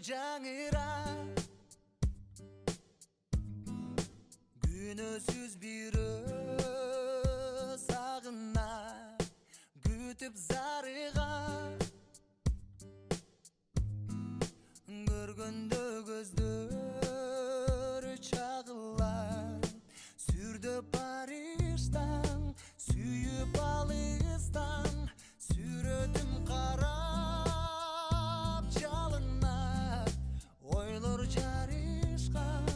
жаңыра күнөсүз бир сагына күтүп зарыга көргөндө көздөр чагылар сүрдө Париждан сүйүп алыстан сүрөтүм карап жалынат ойлор жарышкан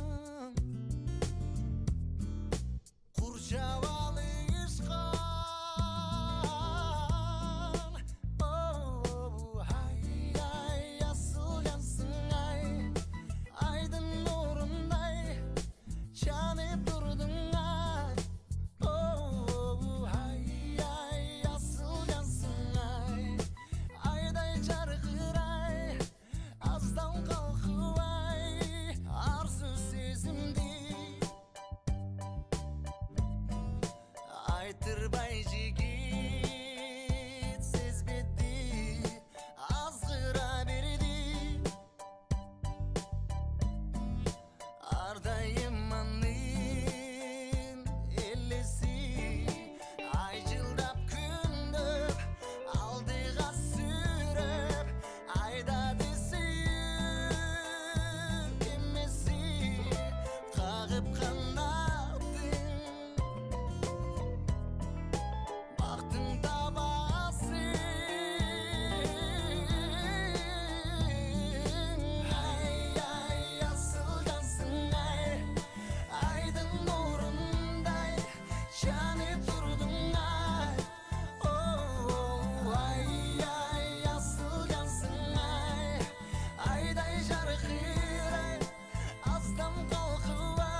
курчап алышкан ай ай асыл жансың ай айдын нурундай жанып турдуң ай ай ай асыл жансың ай айдай жаркырай аздан калкыбай арзу сезимди айтырбай жигит сезбеди азгыра берди ар дайым анын элеси ай жылдап күндөп алдыга сүрөп айдады сүйүп эмеси кагып канаттың бактың табасың ай асыл жансың ай айдын нурундай жанып турдуң ай ай асыл жансың ай айдай жаркырай аздан калкыбай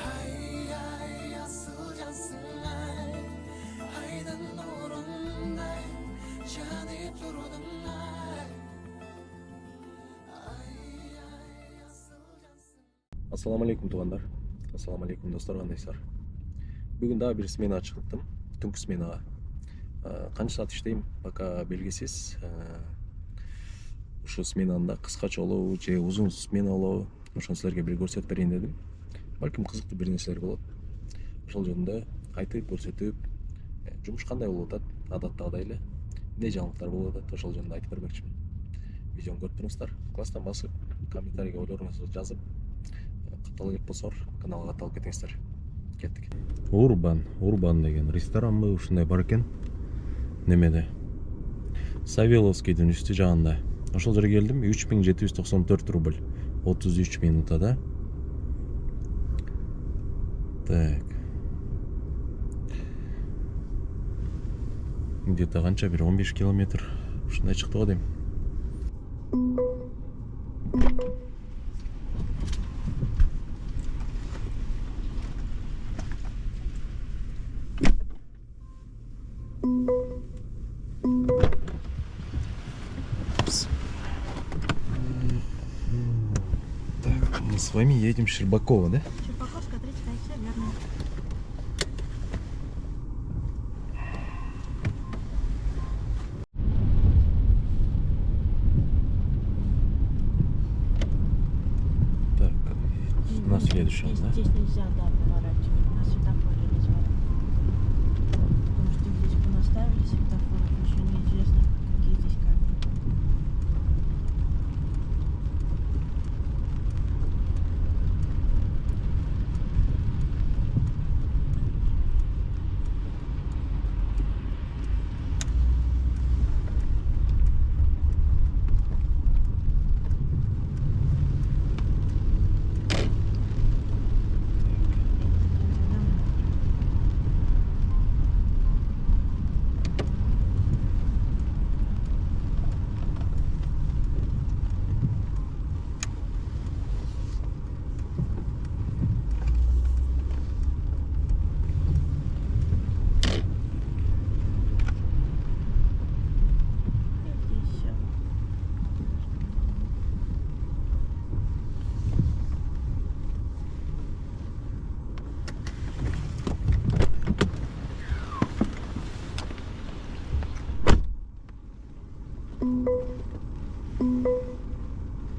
ай асыл жансың ай айдын нурундай жанып турдуң ай асыл жансың. Ассаламу алейкум туугандар. Ассаламу алейкум достор, кандайсыздар? Бүгүн дагы бир сменага чыктым. Түнкү сменага. Канча саат иштейм пока белгисиз. Ушу сменаны да кыскача болобу же узун смена болобу, ошону силерге бир көрсөтүп берейин дедим. Балким кызыктуу бир нерселер болот. Ошол жөнүндө айтып көрсөтүп, жумуш кандай болуп атат, адаттагыдай эле эмне жаңылыктар болуп атат, ошол жөнүндө айтып бермекчимин. Видеону көрүп туруңуздар. Класстан басып, комментарийге ойлоруңузду жазып, каттала элек болсоор каналга катталып кетиңиздер. Кеттик. Урбан деген ресторанбы ушундай бар экен. Немеде? Савеловскийдин үстү жагында. Ошол жерге келдим. 3794 рубль. 33 минутада. Так. Где-то канча бир 15 километр. Ушундай чыкты го дейм. Так, мы с вами едем в Щербаково, да? Щербаковская, 35, все верно. Так, на следующем, да? Здесь нельзя, да, поворачивать. На светофоре нельзя. Потому что здесь понаставили светофоров, еще неизвестно, какие здесь камеры.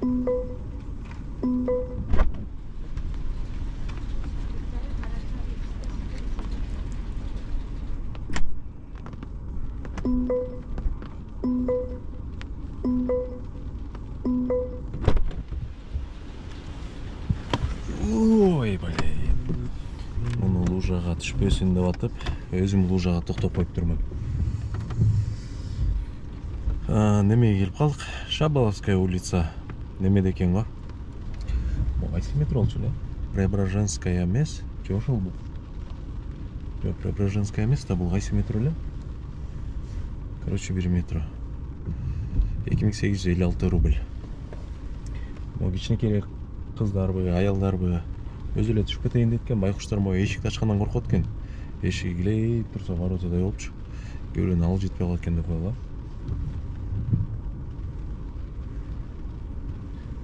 Ой, блин. Муну лужага түшпөсүн деп атып, өзүм лужага токтоп коюп турмун. Немеге келип калдык? Шабаловская улица. Немеде экен го? Бул кайсы метро болчу эле? Преображенская эмес, же ошол бул? Жок, Преображенская эмес да, бул кайсы метро эле? Короче, бир метро. 2856 рубль. Могу кичинекей кыздарбы, аялдарбы өзү эле түшүп кетейин дейт экен. Байкуштар могу эшикти ачкандан коркот экен. Эшиги килейип турса воротадай болупчу. Көбүрөөөнү алып жетпей калат экен деп койгула.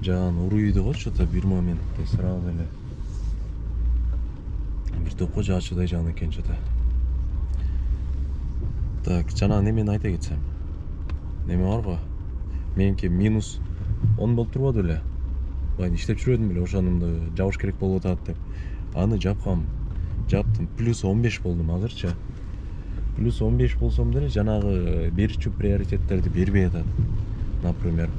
Жан уруйду го что-то бир моментте сразу эле. Бир топко жаачудай жан экен что-то. Так, жана немени айта кетсем. Неме барго? Меники минус 10 болуп турбоду эле. Баягы иштеп жүрөдүм эле, ошонумду жабыш керек болуп атат деп. Аны жапкам. Жаптым. Плюс 15 болдум азырчы. Плюс 15 болсом деле жанагы берүүчү приоритеттерди бербей атат. Например,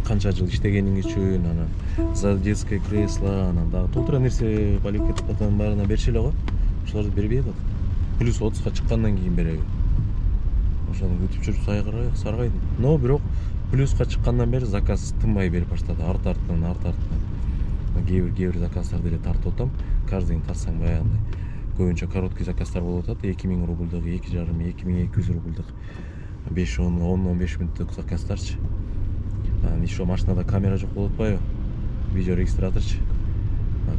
канча жыл иштегениң үчүн, анан за детское кресло, анан дагы толтура нерсе квалификациянын баарына бериши эле го. Ошолорду бербей атат. Плюс 30га чыккандан кийин береби. Ошону күтүп жүрүп саргайдым. Но бирок плюска чыккандан бери заказ тынбай берип баштады. Арт-арттан. Кээ бир заказдарды эле тартып атам. Каждый день тарсаң баягындай. Көбүнчө короткий заказдар болуп атат. 2000 рубльдык, 2,5, 2200 рубльдык. 5-10-15 мүнөттүк заказдарчы. Анан еще машинада камера жок болуп атпайбы? Видео регистраторчу.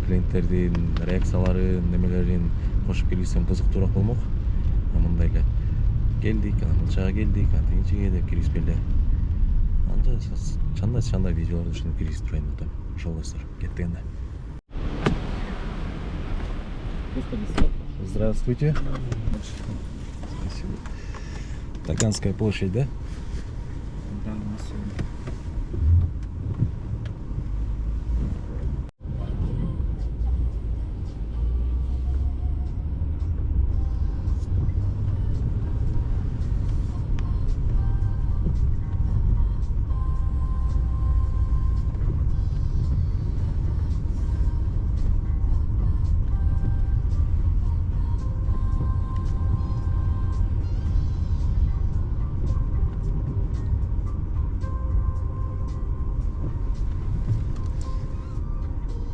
Клиенттердин реакцияларын, немелерин кошуп келсем кызыктуураак болмок. Мындай эле келдик, анчага келдик, тигинчиге деп киргизбей эле. Чандай видеолорду ушинтип киргизип турайын деп атам. Ошол достор, кеттик анда. Здравствуйте. Спасибо. Таганская площадь, да? Да, у нас сегодня.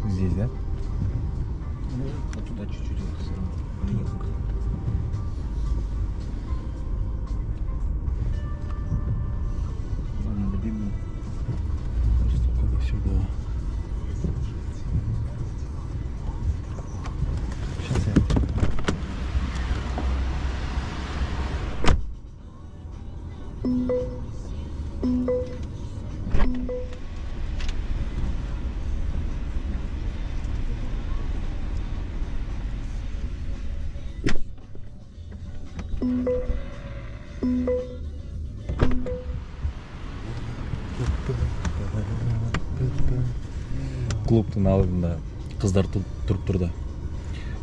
Здесь, да? Вот туда чуть-чуть в эту сторону. Немного. Нам надо бегу. Столько до сюда. Сейчас я. Клубтун алдында кыздар туруптур да.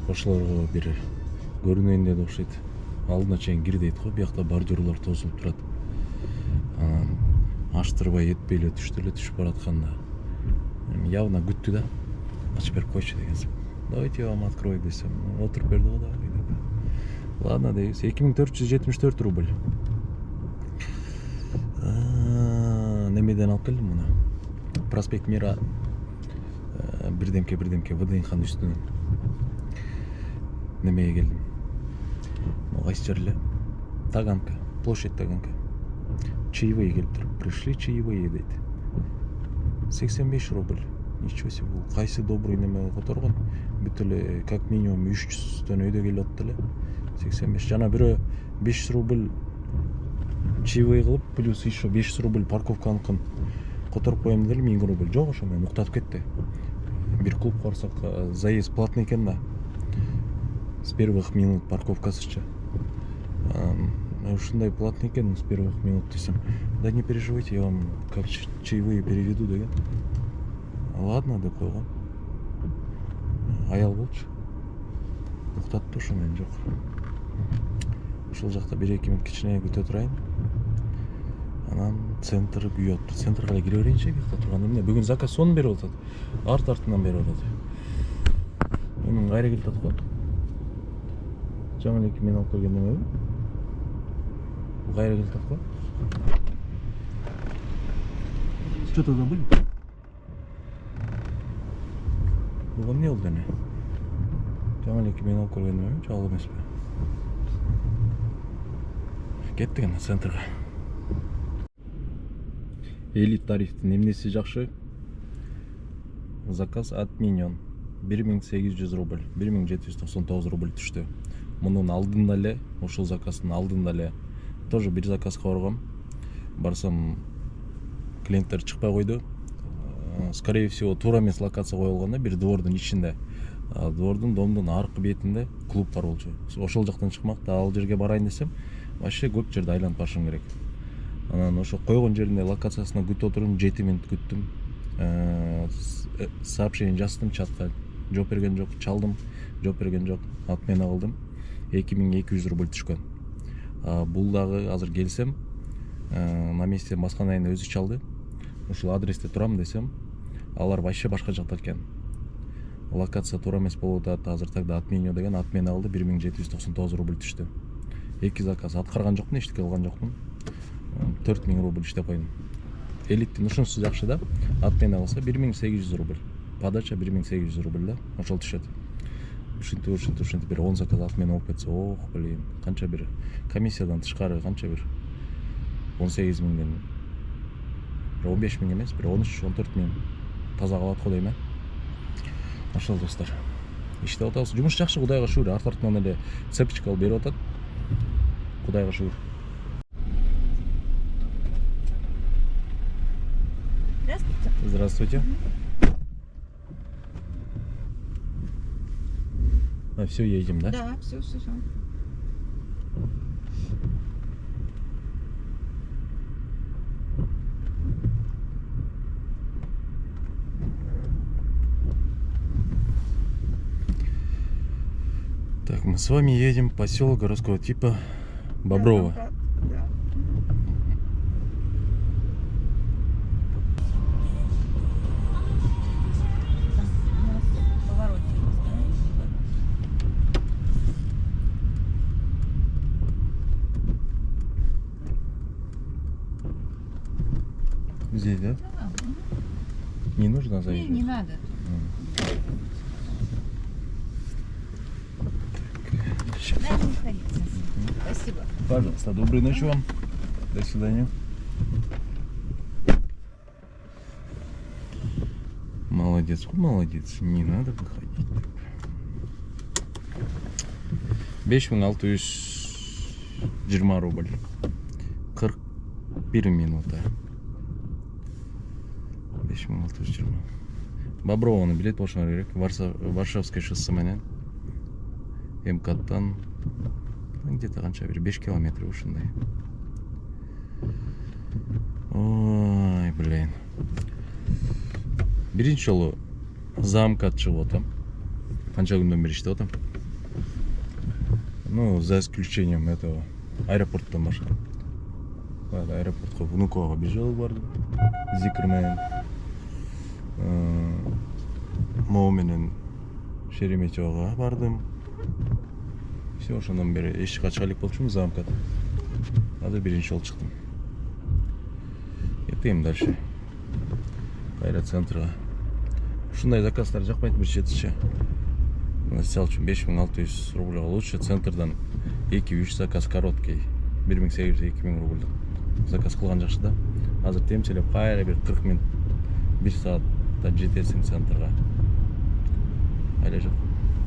Ошолорго бир көрүнөйүн деп окшойт. Алдына чейин кир дейт го, биякта бордюрлар тосулуп турат. Аштырбай этпей эле түшүп баратканда явно күттү да. Ачып берип койчу дегенсип. Давайте я вам открою десем. Отуруп берди го да. Ладно дейбиз. 2474 рубль. Немеден алып келдим муну? Проспект Мира бирдемке ВДНХ'нын үстүнөн. Немеге келдим? Кайсы жер эле? Таганка, площадь Таганка. Чаевые келип туруп, пришли чаевые дейт. 85 рубль. Ничего себе, бул кайсы добрый неме которгон? Бүт эле как минимум 300төн өйдө келип атты эле. 85. Жана бирөө 500 рубль чаевые кылып, плюс еще 500 рубль парковканыкын которуп коем деле 1000 рубль. Жок, ошо менен уктатып кетти. Бир клубка барсак, заезд платный экен да. С первых минут парковкасычы. ушундай платный экен с первых минут десем. Да не переживайте, я вам как чаевые переведу деген. Ладно деп койгон. Аял болчу. Уктатты ошо мен жок. Ошол жакта 1-2 мүнөт кичине күтө турайын. Анан центр күйөт. Центрга эле кире берейинчи, бияқта турганда эмне? Бүгүн заказ сонун берип атат. Артынан берип атат. Эми кайра келип атат го. Жаңы эле мен алып келген немеби? Кайра келип атат го. Что-то забыли? Буга эмне болду эне? Жаңы эле мен алып келген немеби? Жабыл эмеспи? Кеттик ана центрга. Элит тарифтин эмнеси жакшы? Заказ отменен. 1800 рубль, 1799 рубль түштү. Мунун алдында эле, ушул заказдын алдында эле тоже бир заказга баргам. Барсам клиенттер чыкпай койду. Скорее всего, туура эмес локация коюлган да, бир двордун ичинде. Двордун домдун аркы бетинде клуб бар болчу. Ошол жактан чыкмак да, ал жерге барайын десем, вообще көп жерди айланып барышым керек. Анан ошо койгон жеринде локациясына күтүп отурдум, 7 мүнөт күттүм. Сообщение жаздым чатка. Жооп берген жок, чалдым, жооп берген жок. Отмена кылдым. 2200 рубль түшкөн. Бул дагы азыр келсем, на месте басканайын өзү чалды. Ушул адресте турам десем, алар вообще башка жакта экен. Локация туура эмес болуп атат, азыр тогда отменю деген, отмена алды, 1799 рубль түштү. 2 заказ аткарган жокмун, эчтеке кылган жокмун. 4000 рубль иштеп койдум. Элиттин ушунусу жакшы да, отмена кылса 1800 рубль. Подача 1800 рубль да, ошол түшөт. Ушинтип бир 10 заказ отмена болуп кетсе, ох, блин, канча бир комиссиядан тышкары канча бир 18 миңден 15 миң эмес, бир 13-14 миң таза калат го дейм. Ошол достор. Иштеп атабыз. Жумуш жакшы, Кудайга шүгүр. Артынан эле цепочка алып берип атат. Кудайга шүгүр. Здравствуйте. Здравствуйте. Все, едем, да? Да, все. Так, мы с вами едем в поселок городского типа Боброво. Да. Здесь, да? Не нужно заезжать? Не надо. Сейчас. Надо не ходить. Спасибо. Пожалуйста, доброй ночи вам. До свидания. Молодец, молодец. Не надо выходить. 5620 рубль. 41 минута. 5620. Боброваны билет болушуңар керек. Варшавский шоссе менен МКАДтан где-то канча бир 5 километр ушундай. Ой, блин. Биринчи жолу за МКАД чыгып атам. Канча күндөн бери иштеп атам. Ну, за исключением этого аэропорттон башка. Аэропортко Внукового бир жолу бардым. Зикр менен. Могу менен Шереметьевого бардым. Все, ошондон бери эч кача элек болчумун за МКАД. Азыр биринчи жолу чыктым. Кетейм дальше. Кайра центрга. Ушундай заказдар жакпайт бир четичи. Мисалы үчүн 5600 рубль лучше центрдан 2-3 заказ короткий 1800-2000 рубль заказ кылган жакшы да. Азыр темселеп кайра бир 40 мүнөт 1 саатта жетесиң центрга. Айла жок.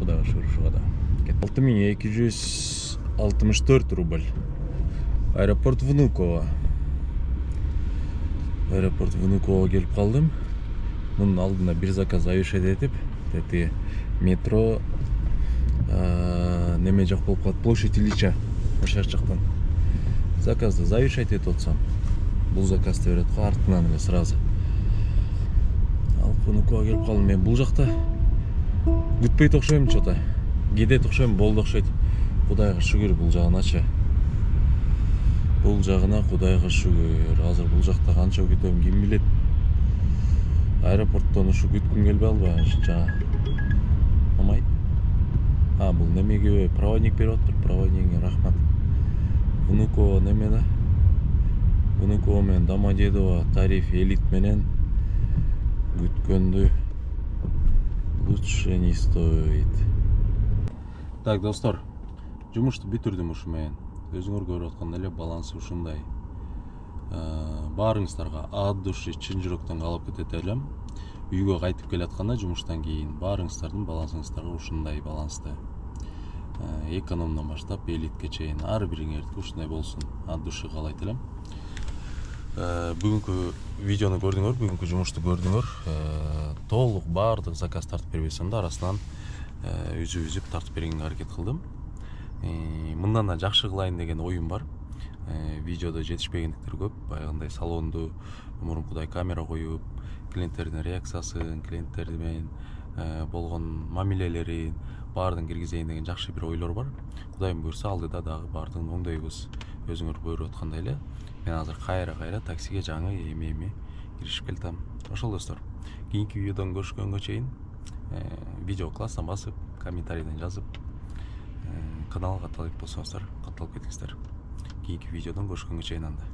Кудайга шүгүр ушуга да. 6264 рубль. Аэропорт Внуково. Аэропорт Внуково келип калдым. Мунун алдына бир заказ авишет этип, тети метро неме жак болуп калат, площадь Ильича ошол жактан заказды завершать этип атсам, бул заказды берет го артынан эле сразу. Алып Внуково келип калдым. Мен бул жакта күтпөйт окшойм что-то. Кедет окшойм, болду окшойт. Кудайга шүгүр бул жагыначы. Бул жагына Кудайга шүгүр. Азыр бул жакта канча күтөм, ким билет. Аэропорттон ушу күткүм келбей албайбы жана. Омай. Бул немеге проводник берип атыптыр. Проводниге рахмат. Внуково неме да? Внуково менен Домодедово тариф элит менен күткөндү лучше не стоит. Так, достор, жумушту бүтүрдүм ушу менен. Өзүңөр көрүп аткандай эле балансы ушундай. Баарыңыздарга от души чын жүрөктөн калып кетет элем. Үйгө кайтып келатканда жумуштан кийин баарыңыздардын балансыңыздарга ушундай балансты. Экономдон баштап элитке чейин ар бириңердики ушундай болсун. От души каалайт элем. Бүгүнкү видеону көрдүңөр, бүгүнкү жумушту көрдүңөр. Толук баардык заказ тартып бербесем да арасынан үзүп тартып бергенге аракет кылдым. Мындан да жакшы кылайын деген оюм бар. Видеодо жетишпегендиктер көп. Баягындай салонду мурункудай камера коюп, клиенттердин реакциясын, клиенттерди менен болгон мамилелерин баардыгын киргизейин деген жакшы бир ойлор бар. Кудайым буйрса алдыда дагы баардыгын оңдойбуз. Өзүңөр көрүп аткандай эле. Мен азыр кайра таксиге жаңы эми киришип келдим. Ошол достор, кийинки видеодон көрүшкөнгө чейин видео класстан басып, комментарийден жазып, каналга катталып болсоңуздар, катталып кетиңиздер. Кийинки видеодон көрүшкөнгө чейин анда.